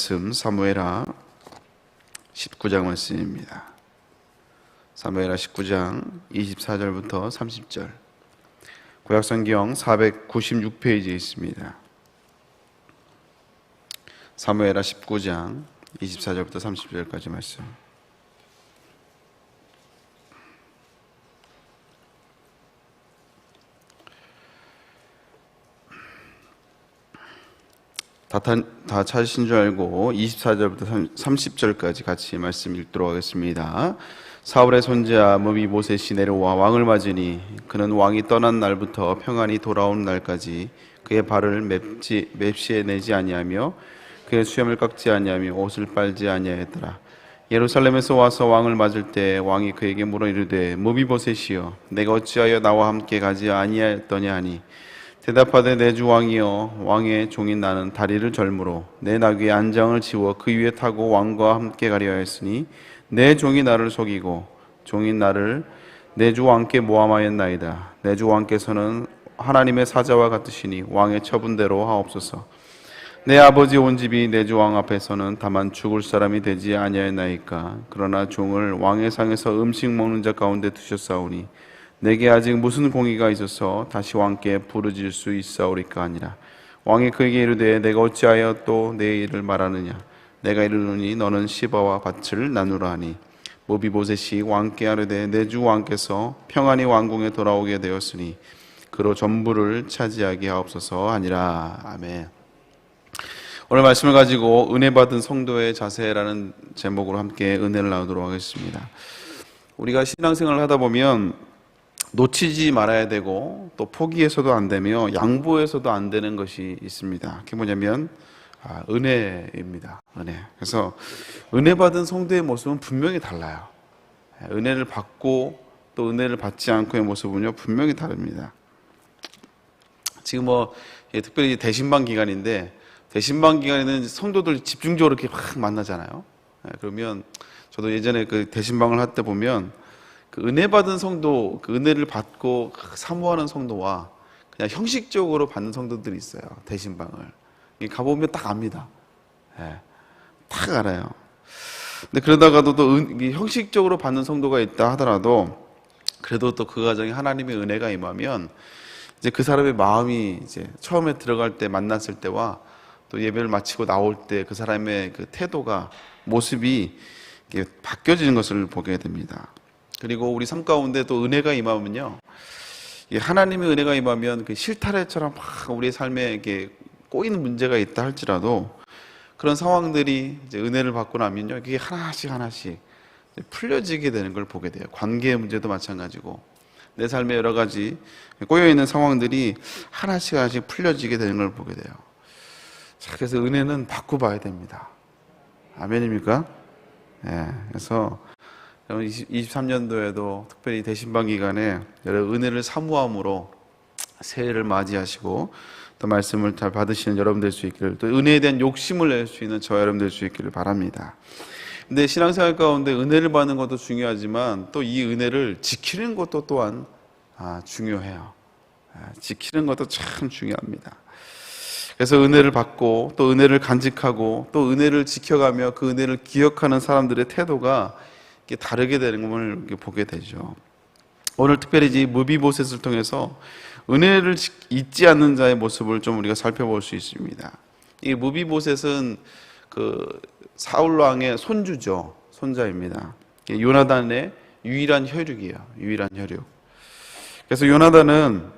말씀 사무엘하 19장 말씀입니다. 사무엘하 19장 24절부터 30절, 구약성경 496페이지에 있습니다. 사무엘하 19장 24절부터 30절까지 말씀. 다 찾으신 줄 알고 24절부터 30절까지 같이 말씀 읽도록 하겠습니다. 사울의 손자 므비보셋이 내려와 왕을 맞으니 그는 왕이 떠난 날부터 평안히 돌아온 날까지 그의 발을 맵시에 내지 아니하며 그의 수염을 깎지 아니하며 옷을 빨지 아니하였더라. 예루살렘에서 와서 왕을 맞을 때 왕이 그에게 물어 이르되 므비보셋이여 내가 어찌하여 나와 함께 가지 아니하였더냐 하니 대답하되 내 주 왕이여 왕의 종인 나는 다리를 절므로 내 나귀의 안장을 지워 그 위에 타고 왕과 함께 가려 하였으니 내 종이 나를 속이고 종인 나를 내 주 왕께 모함하였나이다. 내 주 왕께서는 하나님의 사자와 같으시니 왕의 처분대로 하옵소서. 내 아버지 온 집이 내 주 왕 앞에서는 다만 죽을 사람이 되지 아니하였나이까. 그러나 종을 왕의 상에서 음식 먹는 자 가운데 두셨사오니 내게 아직 무슨 공의가 있어서 다시 왕께 부르질 수 있사오리까 하니라. 왕이 그에게 이르되 내가 어찌하여 또 내 일을 말하느냐. 내가 이르노니 너는 시바와 밭을 나누라 하니 므비보셋이 왕께 아뢰되 내 주 왕께서 평안히 왕궁에 돌아오게 되었으니 그로 전부를 차지하게 하옵소서 하니라. 아멘. 오늘 말씀을 가지고 은혜 받은 성도의 자세라는 제목으로 함께 은혜를 나누도록 하겠습니다. 우리가 신앙생활을 하다 보면 놓치지 말아야 되고 또 포기해서도 안 되며 양보해서도 안 되는 것이 있습니다. 그게 뭐냐면 은혜입니다. 은혜. 그래서 은혜 받은 성도의 모습은 분명히 달라요. 은혜를 받고 또 은혜를 받지 않고의 모습은요 분명히 다릅니다. 지금 특별히 대신방 기간인데 대신방 기간에는 성도들 집중적으로 이렇게 막 만나잖아요. 그러면 저도 예전에 그 대신방을 할 때 보면 그 은혜 받은 성도, 그 은혜를 받고 사모하는 성도와 그냥 형식적으로 받는 성도들이 있어요. 대신방을 가보면 딱 압니다. 딱 알아요. 근데 그러다가도 또 형식적으로 받는 성도가 있다 하더라도 그래도 또 그 과정에 하나님의 은혜가 임하면 이제 그 사람의 마음이 이제 처음에 들어갈 때 만났을 때와 또 예배를 마치고 나올 때 그 사람의 그 태도가 모습이 바뀌어지는 것을 보게 됩니다. 그리고 우리 삶 가운데 또 은혜가 임하면요, 하나님의 은혜가 임하면 그 실타래처럼 막 우리의 삶에 이렇게 꼬이는 문제가 있다 할지라도 그런 상황들이 이제 은혜를 받고 나면요, 이게 하나씩 풀려지게 되는 걸 보게 돼요. 관계의 문제도 마찬가지고 내 삶에 여러 가지 꼬여 있는 상황들이 하나씩 풀려지게 되는 걸 보게 돼요. 자, 그래서 은혜는 받고 봐야 됩니다. 아멘입니까? 그래서 23년도에도 특별히 대신방 기간에 여러 은혜를 사모함으로 새해를 맞이하시고 또 말씀을 잘 받으시는 여러분 될 수 있기를, 또 은혜에 대한 욕심을 낼 수 있는 저 여러분 될 수 있기를 바랍니다. 근데 신앙생활 가운데 은혜를 받는 것도 중요하지만 또 이 은혜를 지키는 것도 또한 중요해요. 지키는 것도 참 중요합니다. 그래서 은혜를 받고 또 은혜를 간직하고 또 은혜를 지켜가며 그 은혜를 기억하는 사람들의 태도가 다르게 되는 것을 보게 되죠. 오늘 특별히 이 므비보셋을 통해서 은혜를 잊지 않는 자의 모습을 좀 우리가 살펴볼 수 있습니다. 이 므비보셋은 그 사울 왕의 손주죠. 손자입니다. 요나단의 유일한 혈육이에요. 유일한 혈육. 그래서 요나단은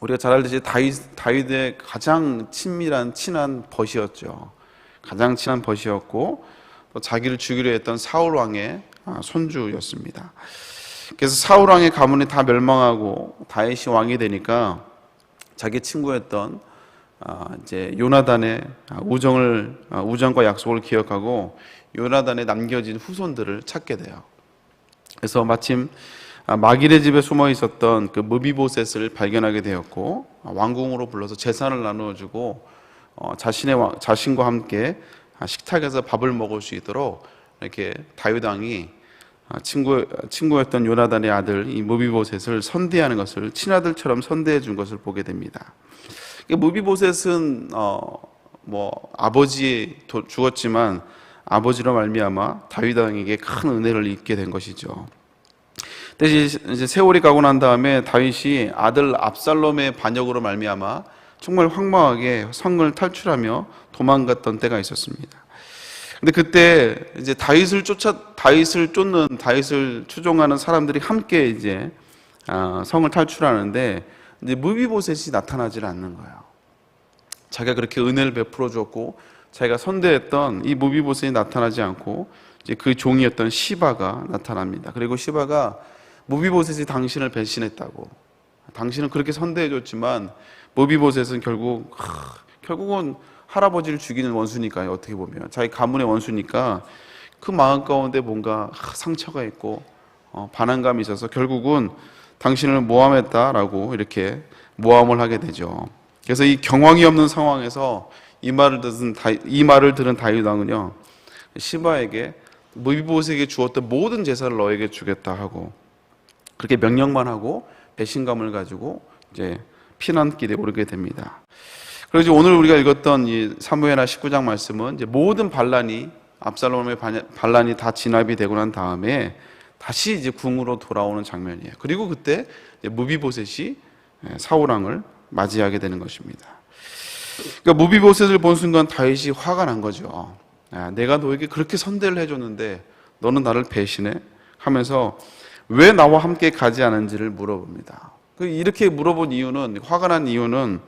우리가 잘 알듯이 다윗의 가장 친한 벗이었죠. 가장 친한 벗이었고 또 자기를 죽이려 했던 사울 왕의 손주였습니다. 그래서 사울 왕의 가문이 다 멸망하고 다윗이 왕이 되니까 자기 친구였던 이제 요나단의 우정과 약속을 기억하고 요나단에 남겨진 후손들을 찾게 돼요. 그래서 마침 마길의 집에 숨어 있었던 그 므비보셋을 발견하게 되었고 왕궁으로 불러서 재산을 나누어주고 자신과 함께 식탁에서 밥을 먹을 수 있도록 이렇게 다윗 왕이 친구였던 요나단의 아들 이 므비보셋을 선대하는 것을, 친아들처럼 선대해 준 것을 보게 됩니다. 므비보셋은 아버지 죽었지만 아버지로 말미암아 다윗 왕에게 큰 은혜를 입게 된 것이죠. 근데 이제 세월이 가고 난 다음에 다윗이 아들 압살롬의 반역으로 말미암아 정말 황망하게 성을 탈출하며 도망갔던 때가 있었습니다. 근데 그때 이제 다윗을 쫓는 다윗을 추종하는 사람들이 함께 이제 성을 탈출하는데 이제 무비보셋이 나타나질 않는 거예요. 자기가 그렇게 은혜를 베풀어 주었고 자기가 선대했던 이 무비보셋이 나타나지 않고 이제 그 종이었던 시바가 나타납니다. 그리고 시바가 무비보셋이 당신을 배신했다고, 당신은 그렇게 선대해 줬지만 무비보셋은 결국은 할아버지를 죽이는 원수니까요. 어떻게 보면 자기 가문의 원수니까 그 마음 가운데 뭔가 상처가 있고 반항감이 있어서 결국은 당신을 모함했다라고 이렇게 모함을 하게 되죠. 그래서 이 경황이 없는 상황에서 이 말을 들은 다윗 왕은요, 시바에게 무비보셋에게 주었던 모든 제사를 너에게 주겠다 하고 그렇게 명령만 하고 배신감을 가지고 이제 피난길에 오르게 됩니다. 그래서 오늘 우리가 읽었던 이 사무엘하 19장 말씀은 이제 모든 압살롬의 반란이 다 진압이 되고 난 다음에 다시 이제 궁으로 돌아오는 장면이에요. 그리고 그때 무비보셋이 사울 왕을 맞이하게 되는 것입니다. 그러니까 무비보셋을 본 순간 다윗이 화가 난 거죠. 내가 너에게 그렇게 선대를 해줬는데 너는 나를 배신해? 하면서 왜 나와 함께 가지 않은지를 물어봅니다. 이렇게 물어본 이유는, 화가 난 이유는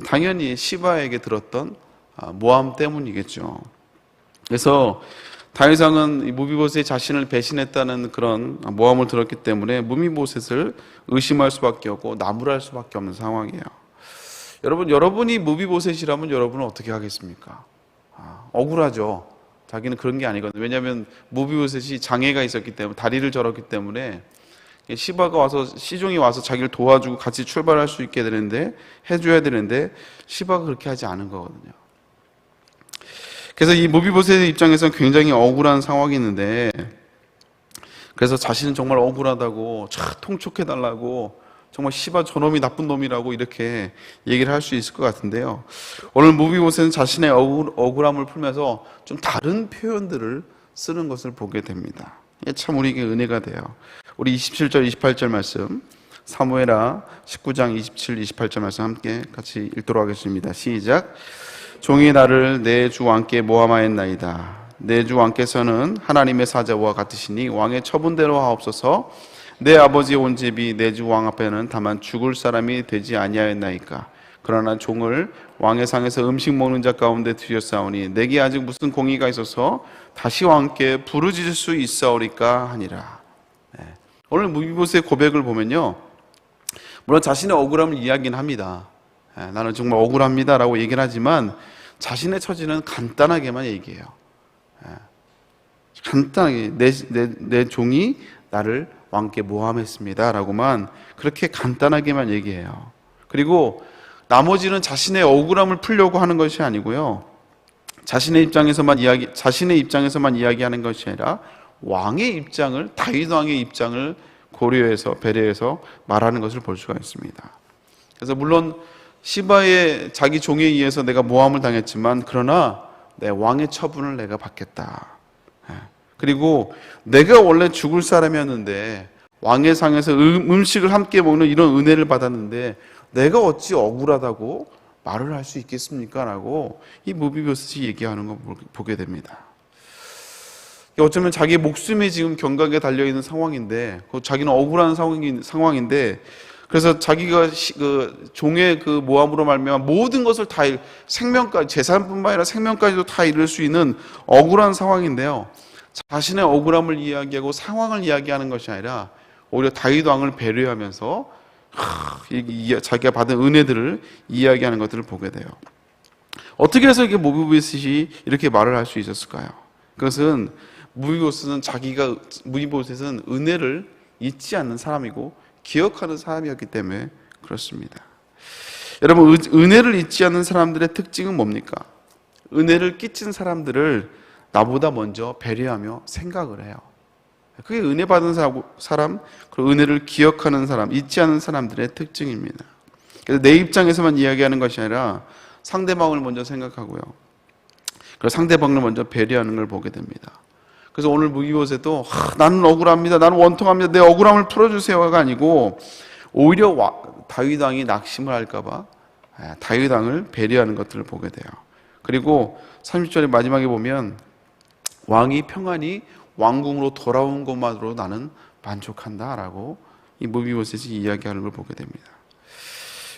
당연히 시바에게 들었던 모함 때문이겠죠. 그래서 다윗 왕은 무비보셋이 자신을 배신했다는 그런 모함을 들었기 때문에 무비보셋을 의심할 수밖에 없고 나무랄 수밖에 없는 상황이에요. 여러분이 무비보셋이라면 여러분은 어떻게 하겠습니까? 억울하죠. 자기는 그런 게 아니거든요. 왜냐하면 무비보셋이 장애가 있었기 때문에, 다리를 절었기 때문에 시종이 와서 자기를 도와주고 같이 출발할 수 있게 해줘야 되는데 시바가 그렇게 하지 않은 거거든요. 그래서 이 무비보셋의 입장에서는 굉장히 억울한 상황이 있는데, 그래서 자신은 정말 억울하다고 통촉해달라고, 정말 시바 저놈이 나쁜 놈이라고 이렇게 얘기를 할 수 있을 것 같은데요, 오늘 무비보셋은 자신의 억울함을 풀면서 좀 다른 표현들을 쓰는 것을 보게 됩니다. 이게 참 우리에게 은혜가 돼요. 우리 27절 28절 말씀, 사무엘하 19장 27, 28절 말씀 함께 같이 읽도록 하겠습니다. 시작. 종이 나를 내 주 왕께 모함하였나이다. 내 주 왕께서는 하나님의 사자와 같으시니 왕의 처분대로 하옵소서. 내 아버지의 온 집이 내 주 왕 앞에는 다만 죽을 사람이 되지 아니하였나이까. 그러나 종을 왕의 상에서 음식 먹는 자 가운데 두셨사오니 내게 아직 무슨 공의가 있어서 다시 왕께 부르짖을 수 있사오리까 하니라. 오늘 무비보셋의 고백을 보면요, 물론 자신의 억울함을 이야기는 합니다. 나는 정말 억울합니다라고 얘기를 하지만 자신의 처지는 간단하게만 얘기해요. 간단하게 내 종이 나를 왕께 모함했습니다라고만, 그렇게 간단하게만 얘기해요. 그리고 나머지는 자신의 억울함을 풀려고 하는 것이 아니고요, 자신의 입장에서만 이야기하는 것이 아니라 왕의 입장을, 다윗 왕의 입장을 고려해서 배려해서 말하는 것을 볼 수가 있습니다. 그래서 물론 시바의 자기 종에 의해서 내가 모함을 당했지만 그러나 내 왕의 처분을 내가 받겠다. 그리고 내가 원래 죽을 사람이었는데 왕의 상에서 음식을 함께 먹는 이런 은혜를 받았는데 내가 어찌 억울하다고 말을 할 수 있겠습니까? 라고 이 무비보셋이 얘기하는 걸 보게 됩니다. 어쩌면 자기 목숨이 지금 경각에 달려있는 상황인데, 자기는 억울한 상황인데, 그래서 자기가 그 종의 그 모함으로 말미암아 모든 것을 다 생명까지, 재산뿐만 아니라 생명까지도 다 잃을 수 있는 억울한 상황인데요, 자신의 억울함을 이야기하고 상황을 이야기하는 것이 아니라 오히려 다윗 왕을 배려하면서 자기가 받은 은혜들을 이야기하는 것들을 보게 돼요. 어떻게 해서 이게 무비보셋이 이렇게 말을 할 수 있었을까요? 그것은 무비보셋은 은혜를 잊지 않는 사람이고 기억하는 사람이었기 때문에 그렇습니다. 여러분, 은혜를 잊지 않는 사람들의 특징은 뭡니까? 은혜를 끼친 사람들을 나보다 먼저 배려하며 생각을 해요. 그게 은혜 받은 사람, 그리고 은혜를 기억하는 사람, 잊지 않는 사람들의 특징입니다. 그래서 내 입장에서만 이야기하는 것이 아니라 상대방을 먼저 생각하고요, 그래서 상대방을 먼저 배려하는 걸 보게 됩니다. 그래서 오늘 무비보셋도 나는 억울합니다. 나는 원통합니다. 내 억울함을 풀어주세요가 아니고 오히려 다윗 왕이 낙심을 할까봐 다윗 왕을 배려하는 것들을 보게 돼요. 그리고 30절의 마지막에 보면 왕이 평안히 왕궁으로 돌아온 것만으로 나는 만족한다라고 이 무비보셋이 이야기하는 걸 보게 됩니다.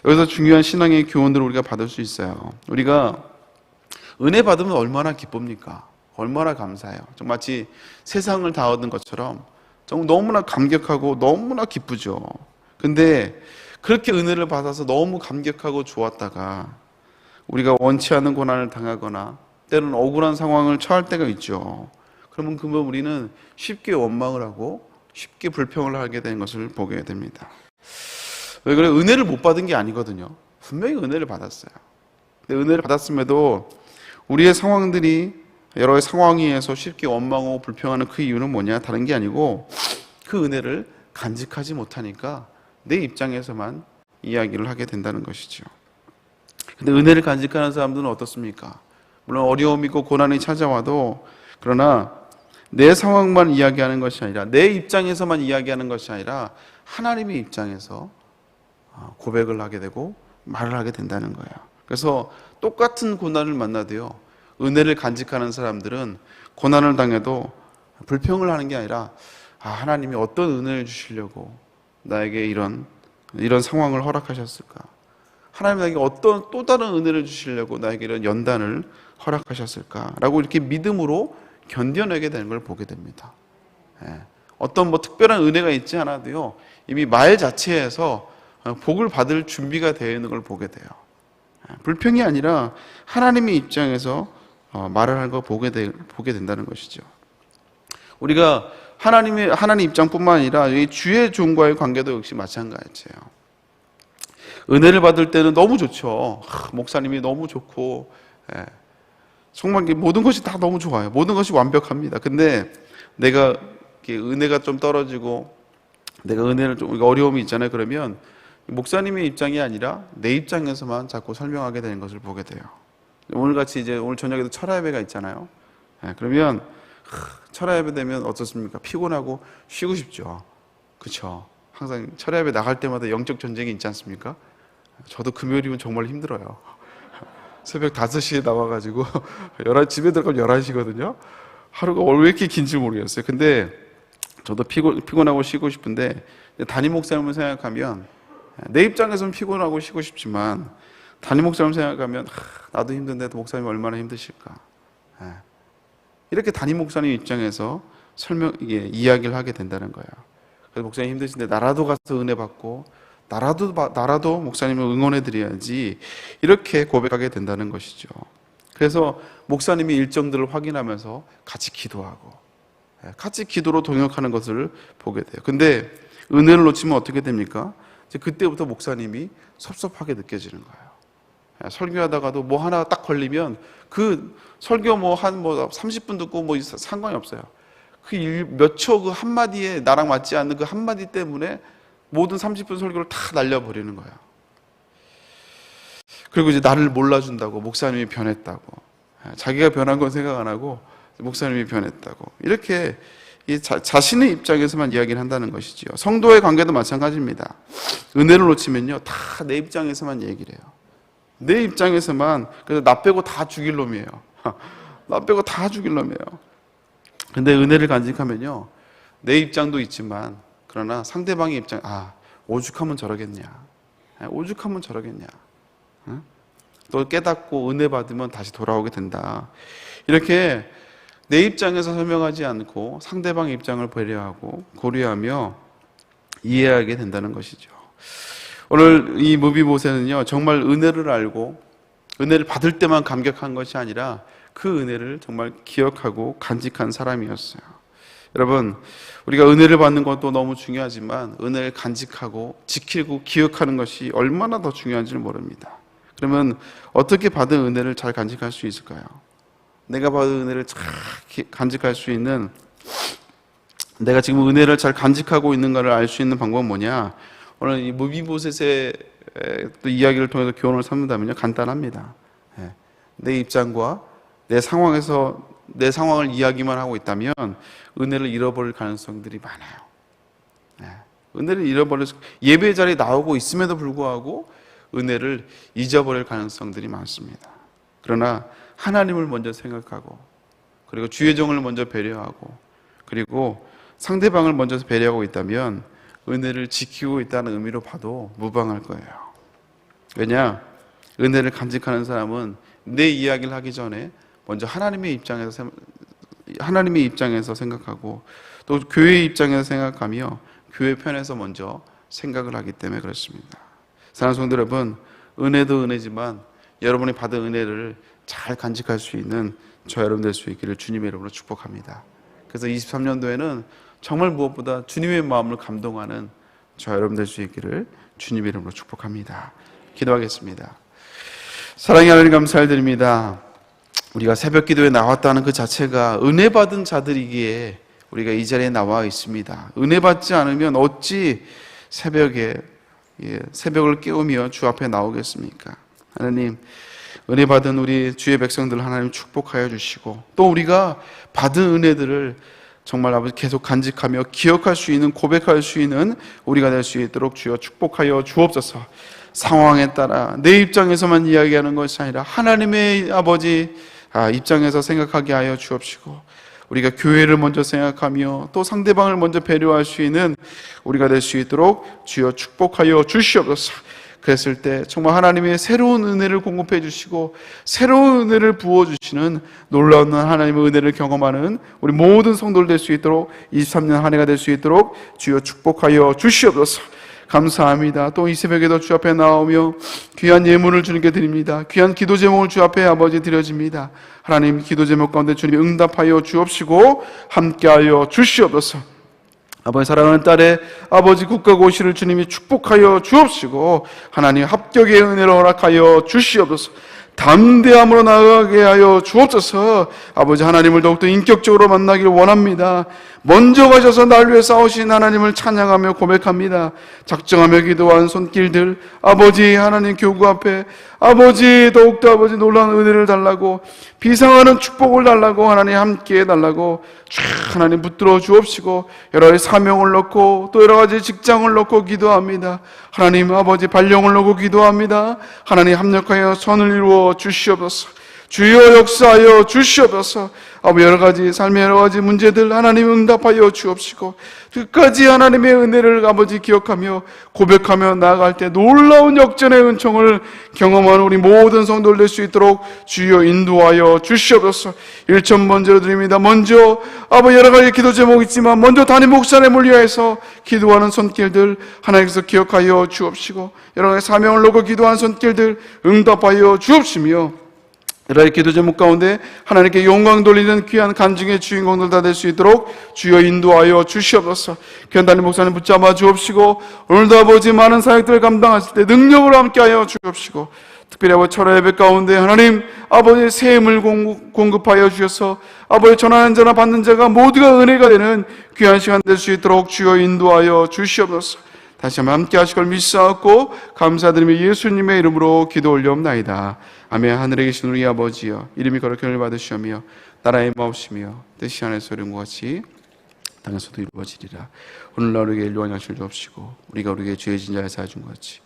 여기서 중요한 신앙의 교훈들을 우리가 받을 수 있어요. 우리가 은혜 받으면 얼마나 기쁩니까? 얼마나 감사해요. 좀 마치 세상을 다 얻은 것처럼 정말 너무나 감격하고 너무나 기쁘죠. 근데 그렇게 은혜를 받아서 너무 감격하고 좋았다가 우리가 원치 않는 고난을 당하거나 때로는 억울한 상황을 처할 때가 있죠. 그러면 우리는 쉽게 원망을 하고 쉽게 불평을 하게 되는 것을 보게 됩니다. 왜 그래? 은혜를 못 받은 게 아니거든요. 분명히 은혜를 받았어요. 근데 은혜를 받았음에도 우리의 상황들이 여러 상황에 의해서 쉽게 원망하고 불평하는 그 이유는 뭐냐? 다른 게 아니고 그 은혜를 간직하지 못하니까 내 입장에서만 이야기를 하게 된다는 것이죠. 근데 은혜를 간직하는 사람들은 어떻습니까? 물론 어려움이 있고 고난이 찾아와도 그러나 내 상황만 이야기하는 것이 아니라 내 입장에서만 이야기하는 것이 아니라 하나님의 입장에서 고백을 하게 되고 말을 하게 된다는 거예요. 그래서 똑같은 고난을 만나도요, 은혜를 간직하는 사람들은 고난을 당해도 불평을 하는 게 아니라 하나님이 어떤 은혜를 주시려고 나에게 이런 상황을 허락하셨을까? 하나님 나에게 어떤 또 다른 은혜를 주시려고 나에게 이런 연단을 허락하셨을까? 라고 이렇게 믿음으로 견뎌내게 되는 걸 보게 됩니다. 어떤 특별한 은혜가 있지 않아도요, 이미 말 자체에서 복을 받을 준비가 되어 있는 걸 보게 돼요. 불평이 아니라 하나님의 입장에서 말을 하는 걸 보게 된다는 것이죠. 우리가 하나님 입장뿐만 아니라 주의 종과의 관계도 역시 마찬가지예요. 은혜를 받을 때는 너무 좋죠. 목사님이 너무 좋고, 정말 모든 것이 다 너무 좋아요. 모든 것이 완벽합니다. 근데 내가 은혜가 좀 떨어지고 내가 은혜를 좀 어려움이 있잖아요. 그러면 목사님의 입장이 아니라 내 입장에서만 자꾸 설명하게 되는 것을 보게 돼요. 오늘같이 오늘 저녁에도 철야 예배가 있잖아요. 그러면 철야 예배 되면 어떻습니까? 피곤하고 쉬고 싶죠. 그렇죠? 항상 철야 예배 나갈 때마다 영적 전쟁이 있지 않습니까? 저도 금요일이면 정말 힘들어요. 새벽 5시에 나와가지고 집에 들어가면 11시거든요. 하루가 왜 이렇게 긴지 모르겠어요. 근데 저도 피곤하고 쉬고 싶은데 담임 목사님을 생각하면 내 입장에서는 피곤하고 쉬고 싶지만 담임 목사님 생각하면 나도 힘든데 목사님이 얼마나 힘드실까. 이렇게 담임 목사님 입장에서 이야기를 하게 된다는 거예요. 그래서 목사님 힘드신데 나라도 가서 은혜 받고 나라도 목사님을 응원해 드려야지, 이렇게 고백하게 된다는 것이죠. 그래서 목사님이 일정들을 확인하면서 같이 기도하고 같이 기도로 동역하는 것을 보게 돼요. 근데 은혜를 놓치면 어떻게 됩니까? 이제 그때부터 목사님이 섭섭하게 느껴지는 거예요. 설교하다가도 뭐 하나 딱 걸리면 그 설교 한 30분 듣고 상관이 없어요. 그 몇 초 그 한마디에 나랑 맞지 않는 그 한마디 때문에 모든 30분 설교를 다 날려버리는 거예요. 그리고 이제 나를 몰라준다고, 목사님이 변했다고, 자기가 변한 건 생각 안 하고 목사님이 변했다고, 이렇게 자신의 입장에서만 이야기를 한다는 것이지요. 성도의 관계도 마찬가지입니다. 은혜를 놓치면요, 다 내 입장에서만 얘기를 해요. 내 입장에서만. 그래서 나 빼고 다 죽일 놈이에요. 나 빼고 다 죽일 놈이에요. 근데 은혜를 간직하면요, 내 입장도 있지만 그러나 상대방의 입장, 오죽하면 저러겠냐, 오죽하면 저러겠냐, 또 깨닫고 은혜 받으면 다시 돌아오게 된다. 이렇게 내 입장에서 설명하지 않고 상대방의 입장을 배려하고 고려하며 이해하게 된다는 것이죠. 오늘 이 무비보셋은요, 정말 은혜를 알고 은혜를 받을 때만 감격한 것이 아니라 그 은혜를 정말 기억하고 간직한 사람이었어요. 여러분, 우리가 은혜를 받는 것도 너무 중요하지만 은혜를 간직하고 지키고 기억하는 것이 얼마나 더 중요한지를 모릅니다. 그러면 어떻게 받은 은혜를 잘 간직할 수 있을까요? 내가 받은 은혜를 잘 간직할 수 있는, 내가 지금 은혜를 잘 간직하고 있는가를 알 수 있는 방법은 뭐냐? 오늘 이 무비보셋의 또 이야기를 통해서 교훈을 삼는다면요, 간단합니다. 내 입장과 내 상황을 이야기만 하고 있다면 은혜를 잃어버릴 가능성들이 많아요. 은혜를 잃어버릴, 예배 자리에 나오고 있음에도 불구하고 은혜를 잊어버릴 가능성들이 많습니다. 그러나 하나님을 먼저 생각하고, 그리고 주의 종을 먼저 배려하고, 그리고 상대방을 먼저 배려하고 있다면 은혜를 지키고 있다는 의미로 봐도 무방할 거예요. 왜냐? 은혜를 간직하는 사람은 내 이야기를 하기 전에 먼저 하나님의 입장에서 생각하고, 또 교회의 입장에서 생각하며 교회 편에서 먼저 생각을 하기 때문에 그렇습니다. 사랑하는 성도 여러분, 은혜도 은혜지만 여러분이 받은 은혜를 잘 간직할 수 있는 저 여러분 될 수 있기를 주님의 이름으로 축복합니다. 그래서 23년도에는 정말 무엇보다 주님의 마음을 감동하는 저 여러분 될 수 있기를 주님의 이름으로 축복합니다. 기도하겠습니다. 사랑의 하나님, 감사드립니다. 우리가 새벽 기도에 나왔다는 그 자체가 은혜 받은 자들이기에 우리가 이 자리에 나와 있습니다. 은혜 받지 않으면 어찌 새벽을 깨우며 주 앞에 나오겠습니까? 하나님, 은혜 받은 우리 주의 백성들 하나님 축복하여 주시고, 또 우리가 받은 은혜들을 정말 아버지 계속 간직하며 기억할 수 있는, 고백할 수 있는 우리가 될 수 있도록 주여 축복하여 주옵소서. 상황에 따라 내 입장에서만 이야기하는 것이 아니라 하나님의 아버지 입장에서 생각하게 하여 주옵시고, 우리가 교회를 먼저 생각하며 또 상대방을 먼저 배려할 수 있는 우리가 될 수 있도록 주여 축복하여 주시옵소서. 그랬을 때 정말 하나님의 새로운 은혜를 공급해 주시고 새로운 은혜를 부어주시는 놀라운 하나님의 은혜를 경험하는 우리 모든 성도들 될 수 있도록 23년 한 해가 될 수 있도록 주여 축복하여 주시옵소서. 감사합니다. 또 이 새벽에도 주 앞에 나오며 귀한 예물을 주님께 드립니다. 귀한 기도 제목을 주 앞에 아버지 드려집니다. 하나님, 기도 제목 가운데 주님이 응답하여 주옵시고 함께하여 주시옵소서. 아버지, 사랑하는 딸의 아버지 국가고시를 주님이 축복하여 주옵시고 하나님 합격의 은혜를 허락하여 주시옵소서. 담대함으로 나아가게 하여 주옵소서. 아버지, 하나님을 더욱더 인격적으로 만나기를 원합니다. 먼저 가셔서 날 위해 싸우신 하나님을 찬양하며 고백합니다. 작정하며 기도한 손길들, 아버지 하나님 교구 앞에 아버지 더욱더 아버지 놀라운 은혜를 달라고, 비상하는 축복을 달라고, 하나님 함께 해달라고 하나님 붙들어 주옵시고 여러 가지 사명을 넣고 또 여러 가지 직장을 넣고 기도합니다. 하나님 아버지 발령을 넣고 기도합니다. 하나님 합력하여 선을 이루어 주시옵소서. 주여 역사하여 주시옵소서. 아버지, 여러 가지 삶의 여러 가지 문제들 하나님 응답하여 주옵시고 끝까지 하나님의 은혜를 아버지 기억하며 고백하며 나아갈 때 놀라운 역전의 은총을 경험하는 우리 모든 성도들 될 수 있도록 주여 인도하여 주시옵소서. 1천 번째로 드립니다. 먼저 아버지 여러 가지 기도 제목이 있지만 먼저 담임 목사님을 위해서 기도하는 손길들 하나님께서 기억하여 주옵시고 여러 가지 사명을 놓고 기도하는 손길들 응답하여 주옵시며 여러 가지 기도 제목 가운데 하나님께 영광 돌리는 귀한 간증의 주인공들 다 될 수 있도록 주여 인도하여 주시옵소서. 귀한 담임 목사님 붙잡아 주옵시고 오늘도 아버지 많은 사역들을 감당하실 때 능력으로 함께하여 주옵시고 특별히 아버지 철야 예배 가운데 하나님 아버지 샘을 공급하여 주셔서 아버지 전하는 자나 받는 자가 모두가 은혜가 되는 귀한 시간 될 수 있도록 주여 인도하여 주시옵소서. 다시 한번 함께 하실 걸 믿사옵고 감사드리며 예수님의 이름으로 기도 올려옵나이다. 아멘. 하늘에 계신 우리 아버지여, 이름이 거룩히 하늘 받으시오며 나라의 마옵시며 뜻이 하늘에서 이룬 것 같이 땅에서도 이루어지리라. 오늘날 우리에게 일용할 양식을 주옵시고 우리가 우리에게 죄 진 자를 사하여 준 것 같이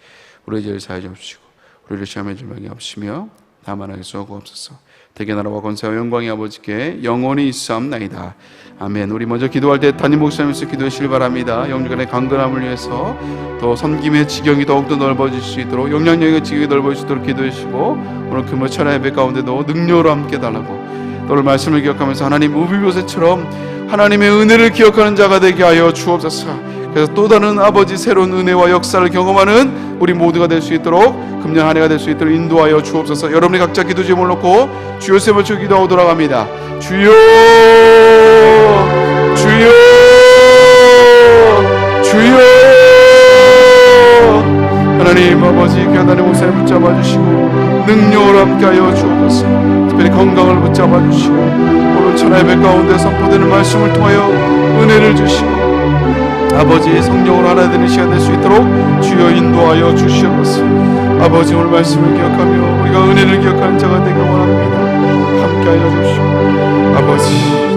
우리의 죄를 사하여 주옵시고 우리를 시험에 줄 명이 없으며 다만 하게 쏘고옵소서. 대개 나라와 권세와 영광이 아버지께 영원히 있사옵나이다. 아멘. 우리 먼저 기도할 때 담임 목사님께서 기도하시길 바랍니다. 영육간의 강건함을 위해서 더 섬김의 지경이 더욱더 넓어질 수 있도록 영향력의 지경이 넓어질 수 있도록 기도하시고 오늘 금요 철야 예배 가운데도 능력으로 함께 달라고 또 오늘 말씀을 기억하면서 하나님 우비보셋처럼 하나님의 은혜를 기억하는 자가 되게 하여 주옵소서. 그래서 또 다른 아버지 새로운 은혜와 역사를 경험하는 우리 모두가 될 수 있도록 금년 한 해가 될 수 있도록 인도하여 주옵소서. 여러분이 각자 기도 제목을 놓고 주여 세 번 기도하고 돌아갑니다. 주여 주여 주여. 하나님 아버지 귀한 하나님 목사님 붙잡아 주시고 능력으로 함께하여 주옵소서. 특별히 건강을 붙잡아 주시고 오늘 천하 예배 가운데 선포되는 말씀을 통하여 은혜를 주시고 아버지 성령으로 하나 되는 시간 될 수 있도록 주여 인도하여 주시옵소서. 아버지 오늘 말씀을 기억하며 우리가 은혜를 기억하는 자가 되길 원합니다. 있게 하여 주시고 아버지